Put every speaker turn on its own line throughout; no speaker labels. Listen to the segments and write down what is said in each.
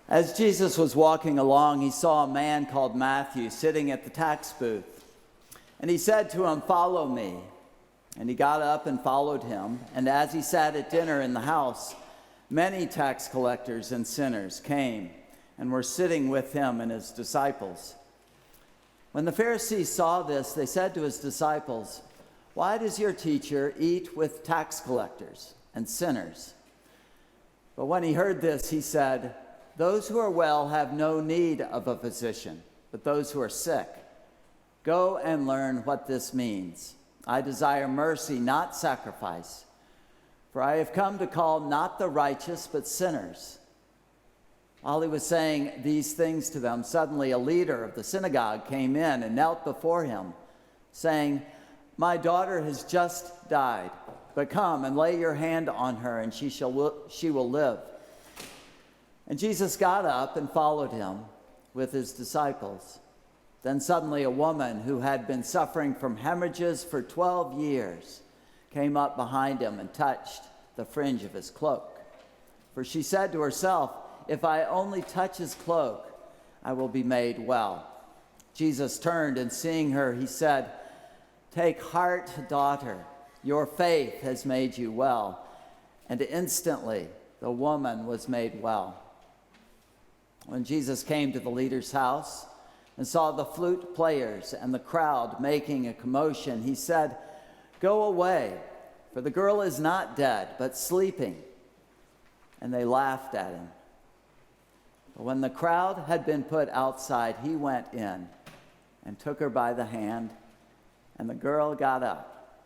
As Jesus was walking along, he saw a man called Matthew sitting at the tax booth. And he said to him, "Follow me." And he got up and followed him. And as he sat at dinner in the house, many tax collectors and sinners came and were sitting with him and his disciples. When the Pharisees saw this, they said to his disciples, "Why does your teacher eat with tax collectors and sinners?" But when he heard this, he said, "Those who are well have no need of a physician, but those who are sick. Go and learn what this means. I desire mercy, not sacrifice. For I have come to call not the righteous, but sinners." While he was saying these things to them, suddenly a leader of the synagogue came in and knelt before him, saying, "My daughter has just died, but come and lay your hand on her, and she will live." And Jesus got up and followed him with his disciples. Then suddenly a woman who had been suffering from hemorrhages for 12 years came up behind him and touched the fringe of his cloak. For she said to herself, "If I only touch his cloak, I will be made well." Jesus turned and seeing her, he said, "Take heart, daughter, your faith has made you well." And instantly the woman was made well. When Jesus came to the leader's house and saw the flute players and the crowd making a commotion, he said, "Go away, for the girl is not dead, but sleeping." And they laughed at him. But when the crowd had been put outside, he went in and took her by the hand, and the girl got up.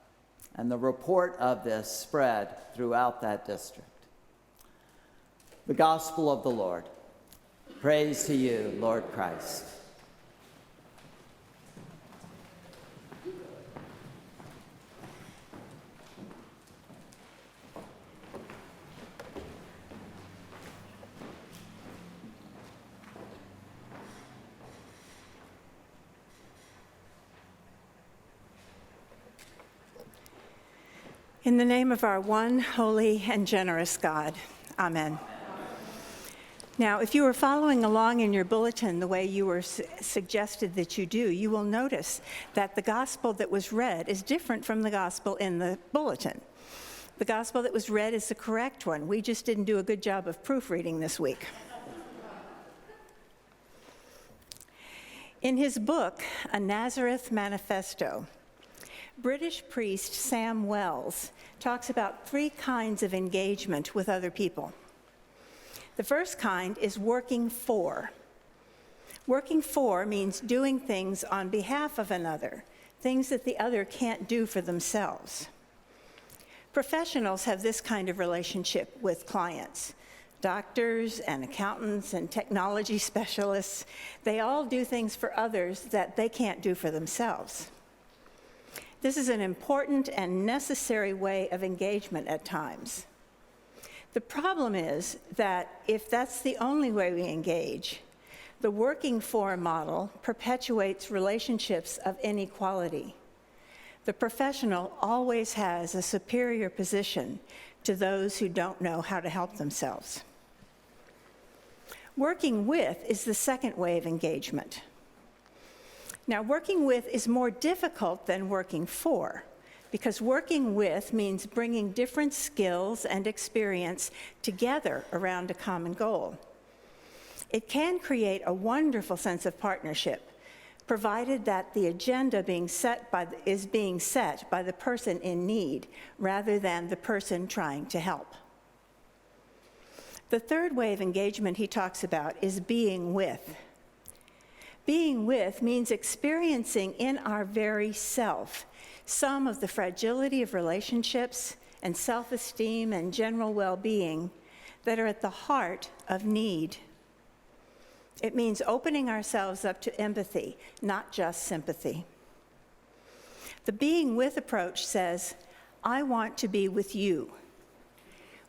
And the report of this spread throughout that district. The Gospel of the Lord. Praise to you, Lord Christ.
In the name of our one holy and generous God, amen. Now, if you were following along in your bulletin the way you were suggested that you do, you will notice that the gospel that was read is different from the gospel in the bulletin. The gospel that was read is the correct one. We just didn't do a good job of proofreading this week. In his book, A Nazareth Manifesto, British priest Sam Wells talks about 3 kinds of engagement with other people. The first kind is working for. Working for means doing things on behalf of another, things that the other can't do for themselves. Professionals have this kind of relationship with clients. Doctors and accountants and technology specialists, they all do things for others that they can't do for themselves. This is an important and necessary way of engagement at times. The problem is that if that's the only way we engage, the working for model perpetuates relationships of inequality. The professional always has a superior position to those who don't know how to help themselves. Working with is the second way of engagement. Now, working with is more difficult than working for, because working with means bringing different skills and experience together around a common goal. It can create a wonderful sense of partnership, provided that the agenda is being set by the person in need rather than the person trying to help. The third way of engagement he talks about is being with. Being with means experiencing in our very self some of the fragility of relationships and self-esteem and general well-being that are at the heart of need. It means opening ourselves up to empathy, not just sympathy. The being with approach says, "I want to be with you."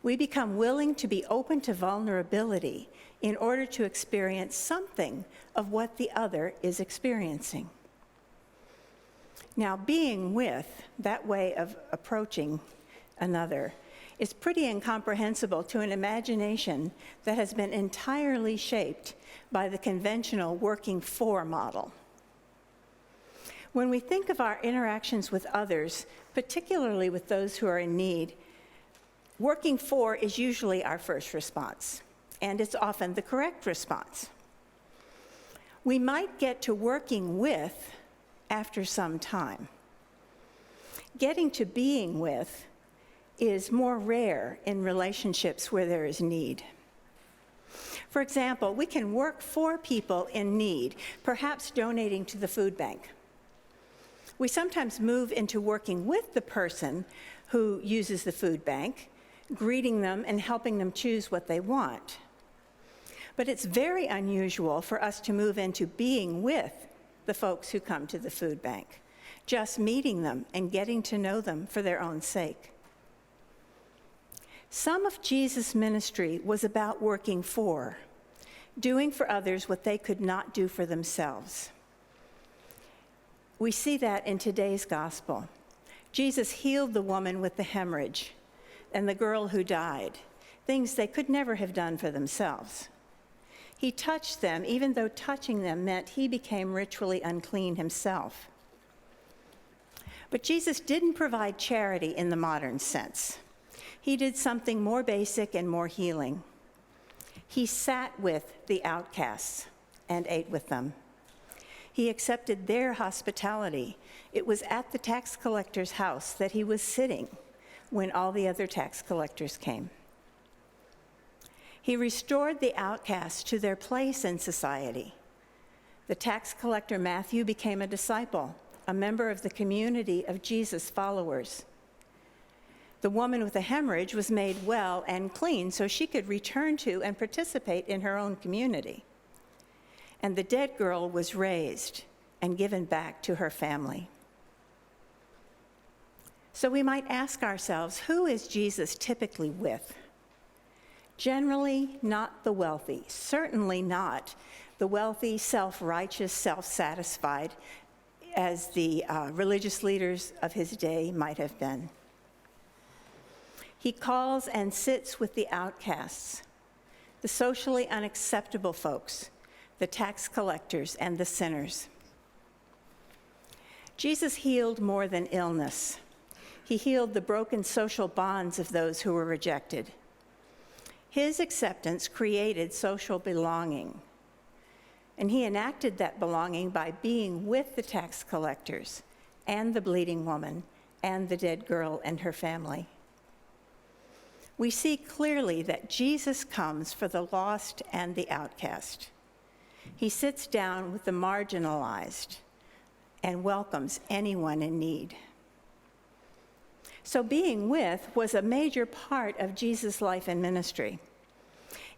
We become willing to be open to vulnerability in order to experience something of what the other is experiencing. Now, being with, that way of approaching another, is pretty incomprehensible to an imagination that has been entirely shaped by the conventional working for model. When we think of our interactions with others, particularly with those who are in need, working for is usually our first response, and it's often the correct response. We might get to working with after some time. Getting to being with is more rare in relationships where there is need. For example, we can work for people in need, perhaps donating to the food bank. We sometimes move into working with the person who uses the food bank, greeting them and helping them choose what they want. But it's very unusual for us to move into being with the folks who come to the food bank, just meeting them and getting to know them for their own sake. Some of Jesus' ministry was about working for, doing for others what they could not do for themselves. We see that in today's gospel. Jesus healed the woman with the hemorrhage and the girl who died, things they could never have done for themselves. He touched them, even though touching them meant he became ritually unclean himself. But Jesus didn't provide charity in the modern sense. He did something more basic and more healing. He sat with the outcasts and ate with them. He accepted their hospitality. It was at the tax collector's house that he was sitting when all the other tax collectors came. He restored the outcasts to their place in society. The tax collector Matthew became a disciple, a member of the community of Jesus' followers. The woman with the hemorrhage was made well and clean so she could return to and participate in her own community. And the dead girl was raised and given back to her family. So we might ask ourselves, who is Jesus typically with? Generally, not the wealthy, certainly not the wealthy, self-righteous, self-satisfied, as the religious leaders of his day might have been. He calls and sits with the outcasts, the socially unacceptable folks, the tax collectors, and the sinners. Jesus healed more than illness. He healed the broken social bonds of those who were rejected. His acceptance created social belonging, and he enacted that belonging by being with the tax collectors and the bleeding woman and the dead girl and her family. We see clearly that Jesus comes for the lost and the outcast. He sits down with the marginalized and welcomes anyone in need. So being with was a major part of Jesus' life and ministry.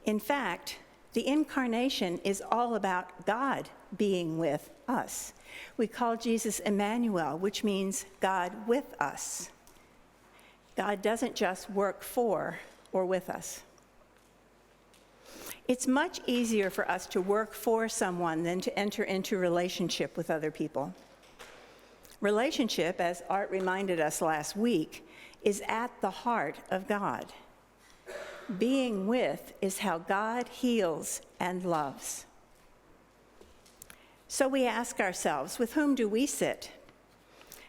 In fact, the incarnation is all about God being with us. We call Jesus Emmanuel, which means God with us. God doesn't just work for or with us. It's much easier for us to work for someone than to enter into relationship with other people. Relationship, as Art reminded us last week, is at the heart of God. Being with is how God heals and loves. So we ask ourselves, with whom do we sit?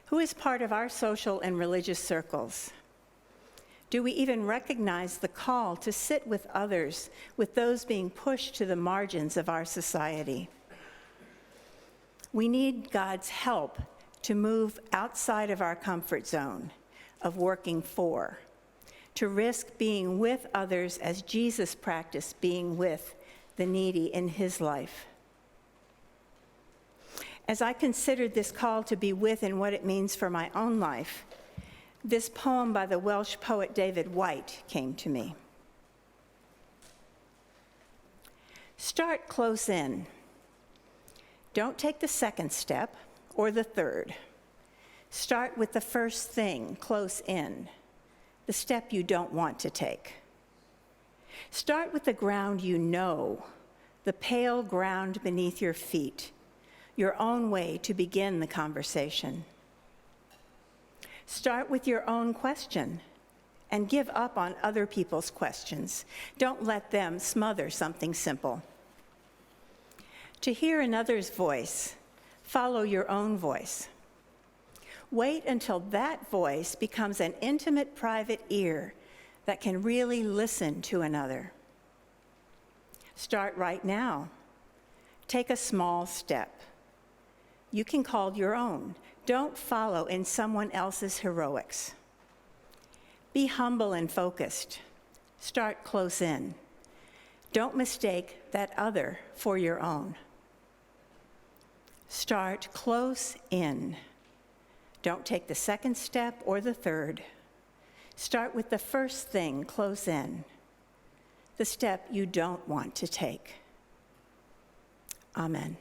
Who is part of our social and religious circles? Do we even recognize the call to sit with others, with those being pushed to the margins of our society? We need God's help to move outside of our comfort zone of working for, to risk being with others as Jesus practiced being with the needy in his life. As I considered this call to be with and what it means for my own life, this poem by the Welsh poet David White came to me. Start close in. Don't take the second step or the third. Start with the first thing, close in, the step you don't want to take. Start with the ground you know, the pale ground beneath your feet, your own way to begin the conversation. Start with your own question and give up on other people's questions. Don't let them smother something simple. To hear another's voice, follow your own voice. Wait until that voice becomes an intimate, private ear that can really listen to another. Start right now. Take a small step. You can call your own. Don't follow in someone else's heroics. Be humble and focused. Start close in. Don't mistake that other for your own. Start close in. Don't take the second step or the third. Start with the first thing close in, the step you don't want to take. Amen.